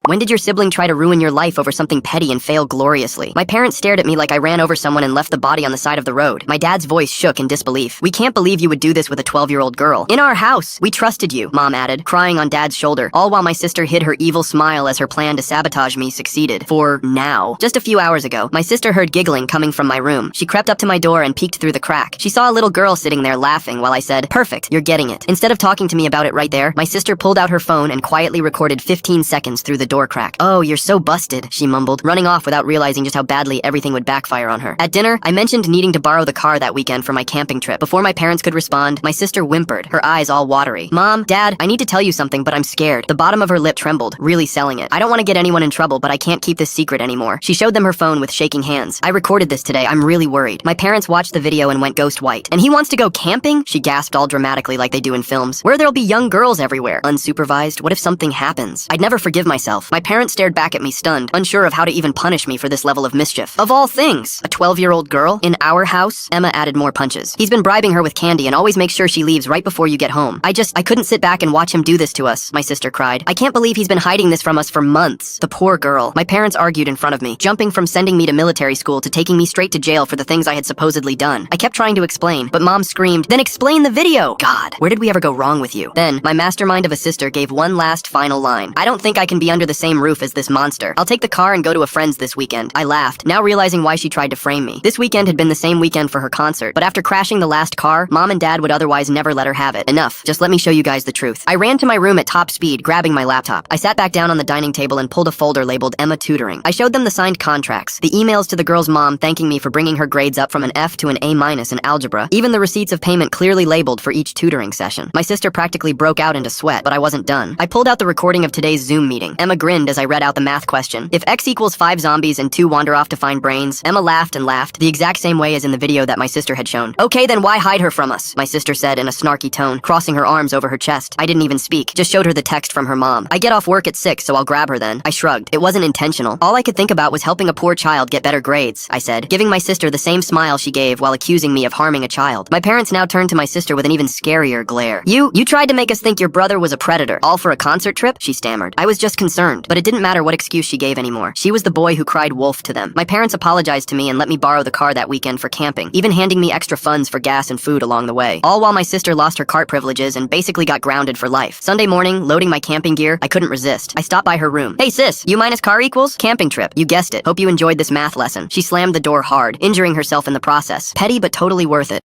When did your sibling try to ruin your life over something petty and fail gloriously? My parents stared at me like I ran over someone and left the body on the side of the road. My dad's voice shook in disbelief. We can't believe you would do this with a 12-year-old girl. In our house, we trusted you, Mom added, crying on Dad's shoulder, all while my sister hid her evil smile as her plan to sabotage me succeeded. For now. Just a few hours ago, my sister heard giggling coming from my room. She crept up to my door and peeked through the crack. She saw a little girl sitting there laughing while I said, "Perfect, you're getting it." Instead of talking to me about it right there, my sister pulled out her phone and quietly recorded 15 seconds through the door crack. "Oh, you're so busted," she mumbled, running off without realizing just how badly everything would backfire on her. At dinner, I mentioned needing to borrow the car that weekend for my camping trip. Before my parents could respond, my sister whimpered, her eyes all watery. "Mom, Dad, I need to tell you something, but I'm scared." The bottom of her lip trembled, really selling it. "I don't want to get anyone in trouble, but I can't keep this secret anymore." She showed them her phone with shaking hands. "I recorded this today. I'm really worried." My parents watched the video and went ghost white. "And he wants to go camping?" She gasped all dramatically like they do in films. "Where there'll be young girls everywhere. Unsupervised. What if something happens?" I'd never forgive myself. My parents stared back at me stunned, unsure of how to even punish me for this level of mischief. Of all things, a 12-year-old girl in our house? Emma added more punches. "He's been bribing her with candy and always makes sure she leaves right before you get home. I couldn't sit back and watch him do this to us," my sister cried. "I can't believe he's been hiding this from us for months." The poor girl. My parents argued in front of me, jumping from sending me to military school to taking me straight to jail for the things I had supposedly done. I kept trying to explain, but Mom screamed, "Then explain the video!" God, where did we ever go wrong with you? Then, my mastermind of a sister gave one last final line. "I don't think I can be under the same roof as this monster. I'll take the car and go to a friend's this weekend." I laughed, now realizing why she tried to frame me. This weekend had been the same weekend for her concert, but after crashing the last car, Mom and Dad would otherwise never let her have it. Enough. Just let me show you guys the truth. I ran to my room at top speed, grabbing my laptop. I sat back down on the dining table and pulled a folder labeled Emma Tutoring. I showed them the signed contracts, the emails to the girl's mom thanking me for bringing her grades up from an F to an A- in algebra, even the receipts of payment clearly labeled for each tutoring session. My sister practically broke out into sweat, but I wasn't done. I pulled out the recording of today's Zoom meeting. Emma grinned as I read out the math question. If X equals 5 zombies and 2 wander off to find brains. Emma laughed and laughed, the exact same way as in the video that my sister had shown. "Okay, then why hide her from us?" my sister said in a snarky tone, crossing her arms over her chest. I didn't even speak, just showed her the text from her mom. "I get off work at 6, so I'll grab her then." I shrugged. It wasn't intentional. All I could think about was helping a poor child get better grades, I said, giving my sister the same smile she gave while accusing me of harming a child. My parents now turned to my sister with an even scarier glare. You tried to make us think your brother was a predator, all for a concert trip?" she stammered. I was just concerned, but it didn't matter what excuse she gave anymore. She was the boy who cried wolf to them. My parents apologized to me and let me borrow the car that weekend for camping, even handing me extra funds for gas and food along the way. All while my sister lost her cart privileges and basically got grounded for life. Sunday morning, loading my camping gear, I couldn't resist. I stopped by her room. "Hey sis, U minus car equals? Camping trip. You guessed it. Hope you enjoyed this math lesson." She slammed the door hard, injuring herself in the process. Petty but totally worth it.